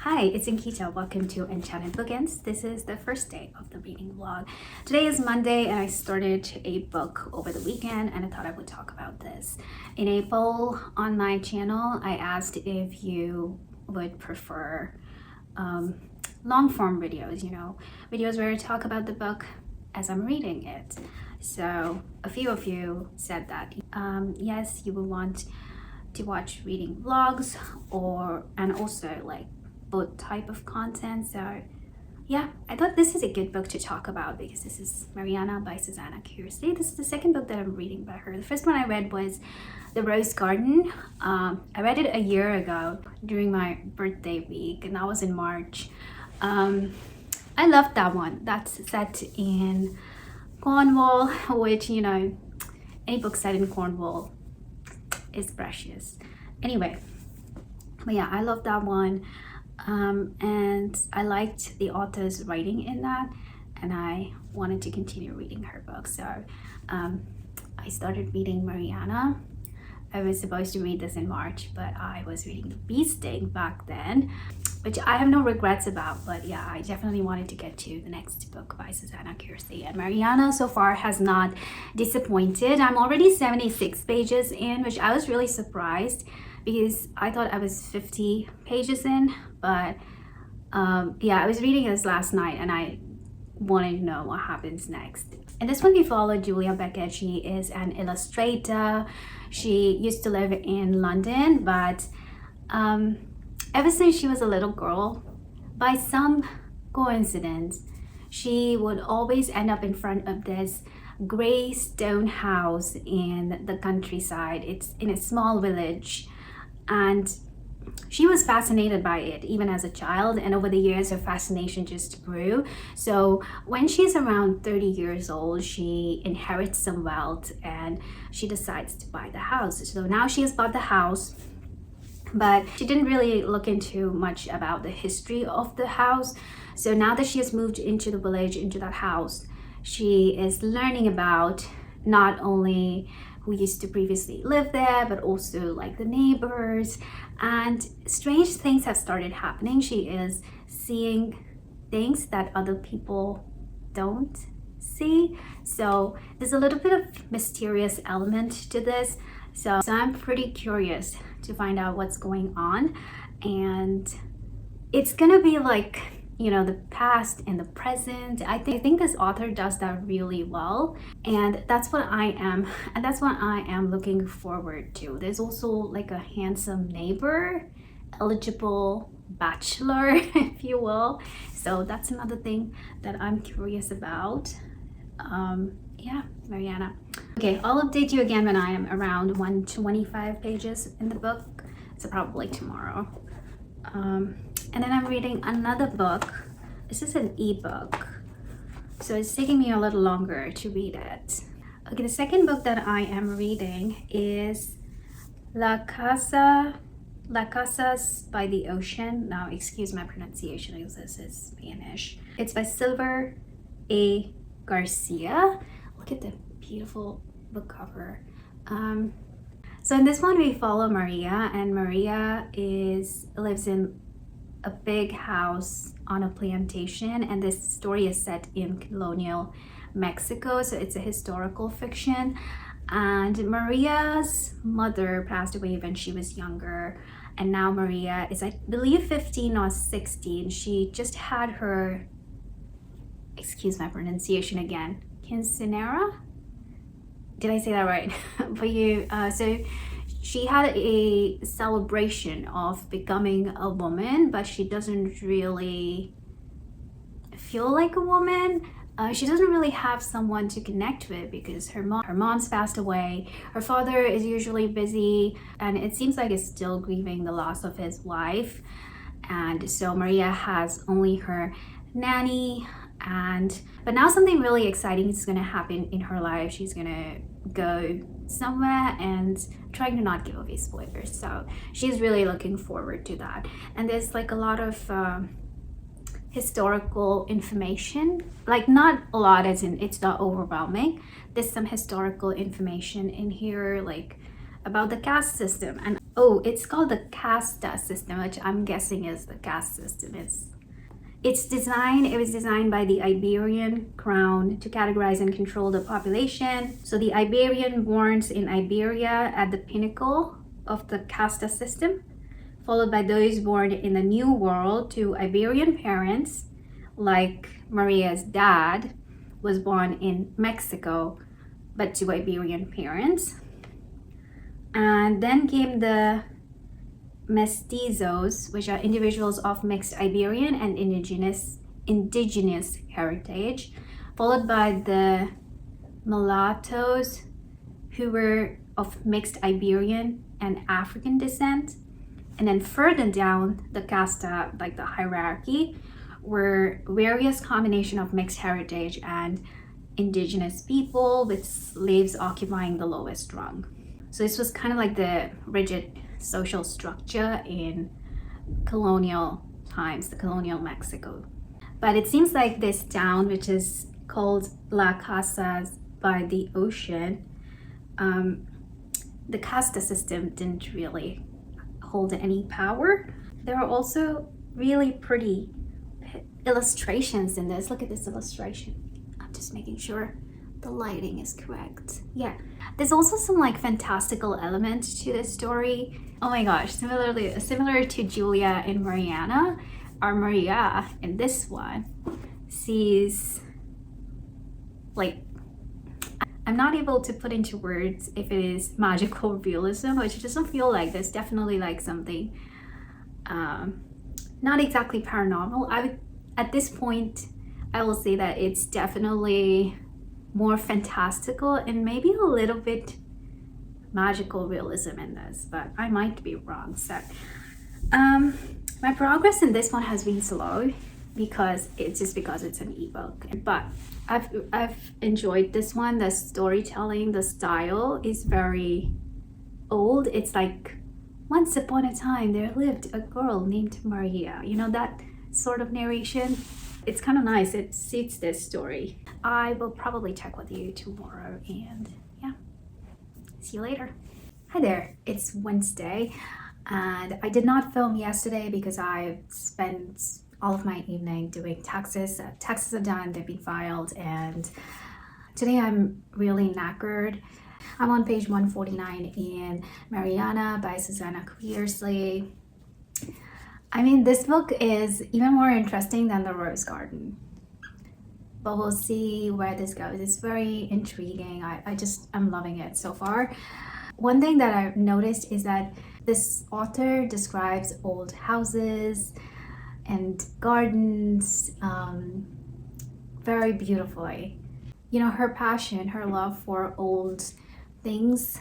Hi, it's Ankita. Welcome to Enchanted Bookends. This is the first day of the reading vlog. Today is Monday and I started a book over the weekend and I thought I would talk about this. In a poll on my channel, I asked if you would prefer long form videos, videos where I talk about the book as I'm reading it. So a few of you said that yes, you would want to watch reading vlogs and also like both type of content. So yeah, I thought this is a good book to talk about because this is Mariana by Susanna Kearsley. This is the second book that I'm reading by her. The first one I read was The Rose Garden. I read it a year ago during my birthday week and that was in March. I loved that one. That's set in Cornwall, which any book set in Cornwall is precious. Anyway, but yeah, I love that one. And I liked the author's writing in that and I wanted to continue reading her book. So I started reading Mariana. I was supposed to read this in March, but I was reading The Bee Sting back then, which I have no regrets about. But yeah, I definitely wanted to get to the next book by Susanna Kearsley. And Mariana so far has not disappointed. I'm already 76 pages in, which I was really surprised because I thought I was 50 pages in. But yeah, I was reading this last night and I wanted to know what happens next. In this one we follow Julia Beckett. She is an illustrator. She used to live in London, but ever since she was a little girl, by some coincidence, she would always end up in front of this gray stone house in the countryside. It's in a small village and she was fascinated by it even as a child, and over the years her fascination just grew. So when she's around 30 years old, she inherits some wealth and she decides to buy the house. So now she has bought the house, but she didn't really look into much about the history of the house. So now that she has moved into the village, into that house, she is learning about not only who used to previously live there, but also like the neighbors, and strange things have started happening. She is seeing things that other people don't see. So there's a little bit of mysterious element to this. So I'm pretty curious to find out what's going on, and it's gonna be like the past and the present. I think this author does that really well, and that's what I am looking forward to. There's also like a handsome neighbor, eligible bachelor, if you will. So that's another thing that I'm curious about. Yeah, Mariana. Okay, I'll update you again when I am around 125 pages in the book, so probably tomorrow. And then I'm reading another book. This is an ebook, so it's taking me a little longer to read it. Okay, the second book that I am reading is Casas by the Ocean. Now, excuse my pronunciation because this is Spanish. It's by Silver A Garcia. Look at the beautiful book cover. So in this one we follow Maria, and Maria lives in a big house on a plantation, and this story is set in colonial Mexico, so it's a historical fiction. And Maria's mother passed away when she was younger, and now Maria is, I believe, 15 or 16. She just had her, excuse my pronunciation again, quinceanera? Did I say that right? So she had a celebration of becoming a woman, but she doesn't really feel like a woman. She doesn't really have someone to connect with because her mom's passed away. Her father is usually busy, and it seems like he's still grieving the loss of his wife. And so Maria has only her nanny. But now something really exciting is going to happen in her life. She's going to go somewhere, and trying to not give away spoilers, so she's really looking forward to that. And there's like a lot of historical information, like not a lot as in it's not overwhelming. There's some historical information in here, like about the caste system. And Oh, it's called the Casas system, which I'm guessing is the caste system. It was designed by the Iberian crown to categorize and control the population. So the Iberian born in Iberia at the pinnacle of the casta system, followed by those born in the New World to Iberian parents, like Maria's dad was born in Mexico, but to Iberian parents. And then came the mestizos, which are individuals of mixed Iberian and indigenous heritage, followed by the mulattoes, who were of mixed Iberian and African descent. And then further down the casta, like the hierarchy, were various combination of mixed heritage and indigenous people, with slaves occupying the lowest rung. So this was kind of like the rigid social structure in colonial times, the colonial Mexico. But it seems like this town, which is called La Casas by the ocean, the casta system didn't really hold any power. There are also really pretty illustrations in this. Look at this illustration. I'm just making sure the lighting is correct. Yeah, there's also some like fantastical elements to this story. Oh my gosh, similar to Julia and Mariana, our Maria in this one sees, like, I'm not able to put into words if it is magical realism, which it doesn't feel like. There's definitely like something not exactly paranormal. At this point I will say that it's definitely more fantastical and maybe a little bit magical realism in this, but I might be wrong. So my progress in this one has been slow because it's an ebook, but I've enjoyed this one. The storytelling, the style is very old. It's like, once upon a time there lived a girl named Maria, you know, that sort of narration. It's kind of nice. It suits this story. I will probably check with you tomorrow, and yeah, see you later. Hi there, it's Wednesday, and I did not film yesterday because I spent all of my evening doing taxes. Taxes are done, they've been filed, and today I'm really knackered. I'm on page 149 in Mariana by Susanna Kearsley. I mean, this book is even more interesting than The Rose Garden, but we'll see where this goes. It's very intriguing. I'm loving it so far. One thing that I've noticed is that this author describes old houses and gardens very beautifully. You know, her passion, her love for old things,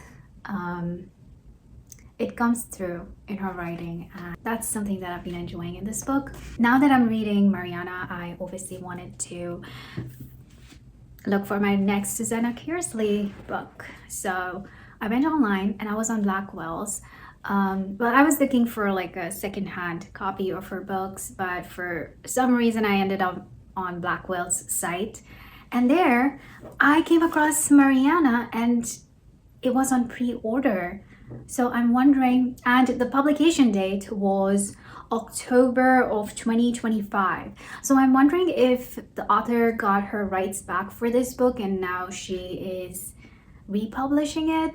it comes through in her writing, and that's something that I've been enjoying in this book. Now that I'm reading Mariana, I obviously wanted to look for my next Susanna Kearsley book. So I went online and I was on Blackwell's, but I was looking for like a secondhand copy of her books, but for some reason I ended up on Blackwell's site, and there I came across Mariana and it was on pre-order. So I'm wondering, and the publication date was October of 2025. So I'm wondering if the author got her rights back for this book and now she is republishing it.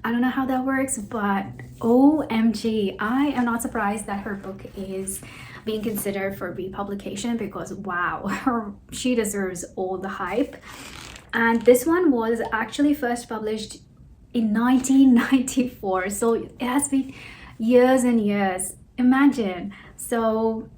I don't know how that works, but OMG, I am not surprised that her book is being considered for republication, because wow, she deserves all the hype. And this one was actually first published in 1994, so it has been years and years. Imagine. So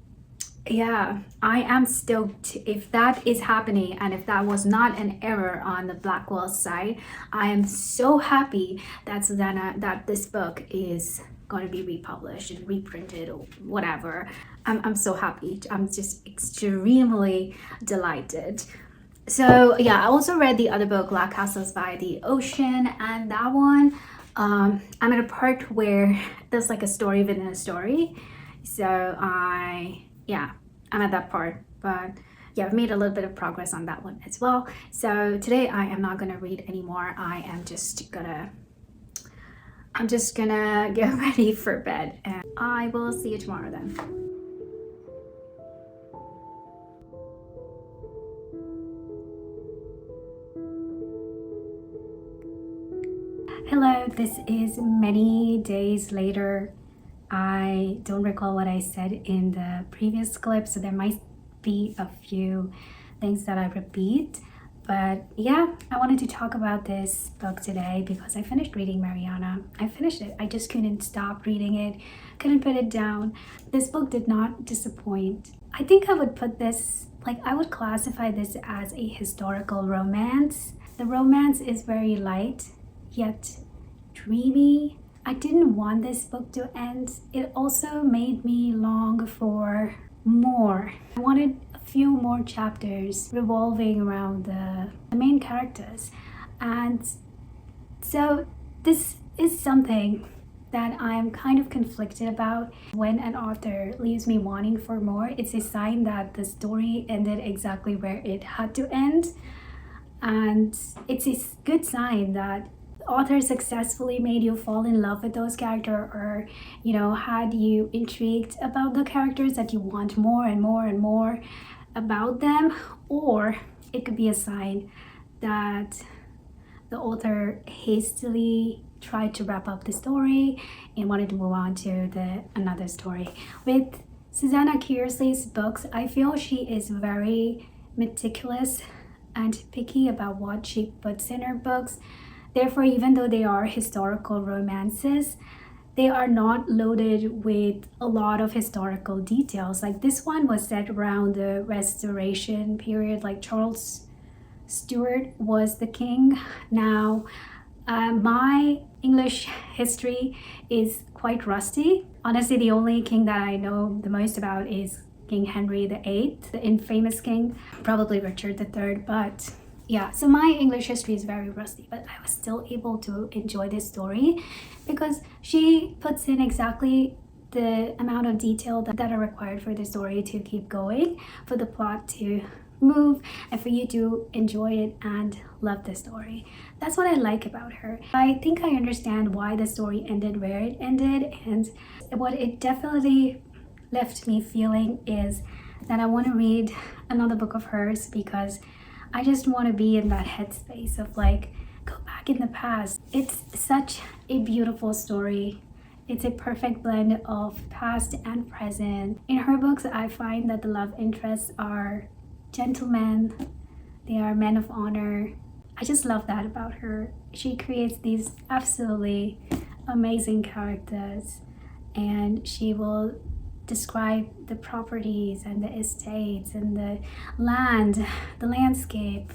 yeah, I am stoked if that is happening, and if that was not an error on the Blackwell side. I am so happy that that this book is going to be republished and reprinted or whatever. I'm so happy. I'm just extremely delighted. So yeah, I also read the other book, La Casas by the Ocean, and that one, I'm at a part where there's like a story within a story. So I'm at that part, but yeah, I've made a little bit of progress on that one as well. So today I am not gonna read anymore. I am just gonna I'm just gonna get ready for bed and I will see you tomorrow then. Hello, this is many days later. I don't recall what I said in the previous clip, so there might be a few things that I repeat. But yeah, I wanted to talk about this book today because I finished reading Mariana. I finished it. I just couldn't stop reading it, couldn't put it down. This book did not disappoint. I think I would put this, I would classify this as a historical romance. The romance is very light, yet dreamy. I didn't want this book to end. It also made me long for more. I wanted a few more chapters revolving around the main characters. And so this is something that I'm kind of conflicted about. When an author leaves me wanting for more, it's a sign that the story ended exactly where it had to end. And it's a good sign that author successfully made you fall in love with those characters, or had you intrigued about the characters that you want more and more and more about them. Or it could be a sign that the author hastily tried to wrap up the story and wanted to move on to another story. With Susanna Kearsley's books, I feel she is very meticulous and picky about what she puts in her books. Therefore, even though they are historical romances, they are not loaded with a lot of historical details. Like this one was set around the Restoration period, like Charles Stuart was the king. Now, my English history is quite rusty. Honestly, the only king that I know the most about is King Henry VIII, the infamous king, probably Richard III, but yeah, so my English history is very rusty, but I was still able to enjoy this story because she puts in exactly the amount of detail that are required for the story to keep going, for the plot to move, and for you to enjoy it and love the story. That's what I like about her. I think I understand why the story ended where it ended, and what it definitely left me feeling is that I want to read another book of hers, because I just want to be in that headspace of go back in the past. It's such a beautiful story. It's a perfect blend of past and present. In her books, I find that the love interests are gentlemen. They are men of honor. I just love that about her. She creates these absolutely amazing characters, and she will describe the properties and the estates and the land, the landscape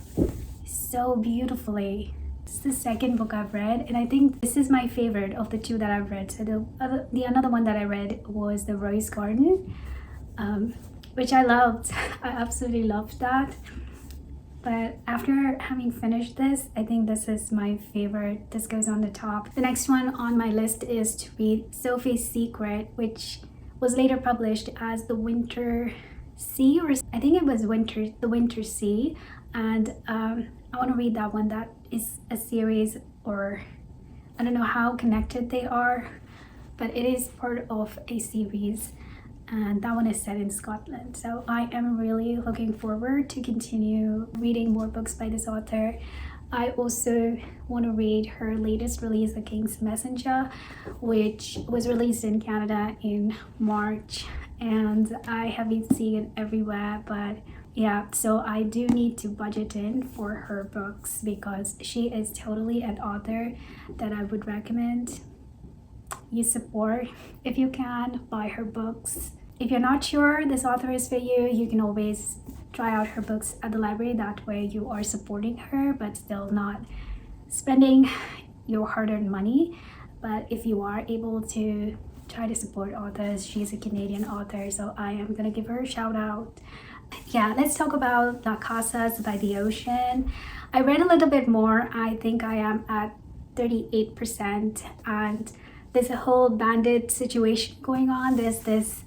so beautifully. It's the second book I've read, and I think this is my favorite of the two that I've read. So the another one that I read was The Rose Garden, which I loved. I absolutely loved that. But after having finished this, I think this is my favorite. This goes on the top. The next one on my list is to read Sophie's Secret, which was later published as The Winter Sea, or I think it was The Winter Sea. And I want to read that one. That is a series, or I don't know how connected they are, but it is part of a series, and that one is set in Scotland. So I am really looking forward to continue reading more books by this author. I also want to read her latest release, The King's Messenger, which was released in Canada in March, and I have been seeing it everywhere. But yeah, so I do need to budget in for her books, because she is totally an author that I would recommend you support if you can. Buy her books. If you're not sure this author is for you, you can always try out her books at the library. That way you are supporting her but still not spending your hard-earned money. But if you are able to try to support authors, she's a Canadian author, so I am gonna give her a shout out. Yeah, let's talk about Casas by the Ocean. I read a little bit more. I think I am at 38%, and there's a whole bandit situation going on. There's this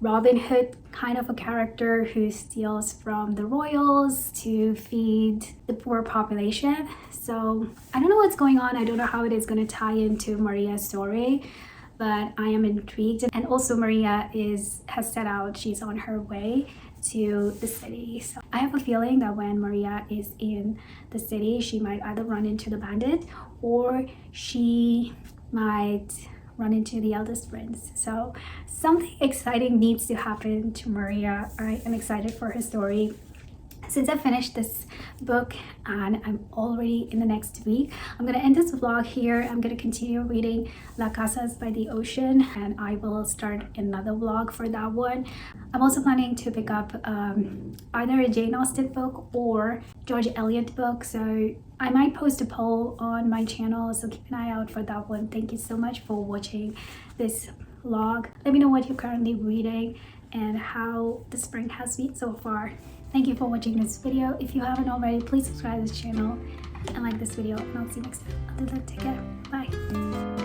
Robin Hood kind of a character who steals from the royals to feed the poor population. So I don't know what's going on. I don't know how it is going to tie into Maria's story, but I am intrigued. And also Maria has set out, she's on her way to the city. So I have a feeling that when Maria is in the city, she might either run into the bandit or she might run into the eldest prince. So something exciting needs to happen to Maria. I am excited for her story. Since I finished this book and I'm already in the next week, I'm gonna end this vlog here. I'm gonna continue reading Casas by the ocean, and I will start another vlog for that one. I'm also planning to pick up either a Jane Austen book or George Eliot book, so I might post a poll on my channel, so keep an eye out for that one. Thank you so much for watching this vlog. Let me know what you're currently reading and how the spring has been so far. Thank you for watching this video. If you haven't already, please subscribe to this channel and like this video, and I'll see you next time. Until then, take care. Bye.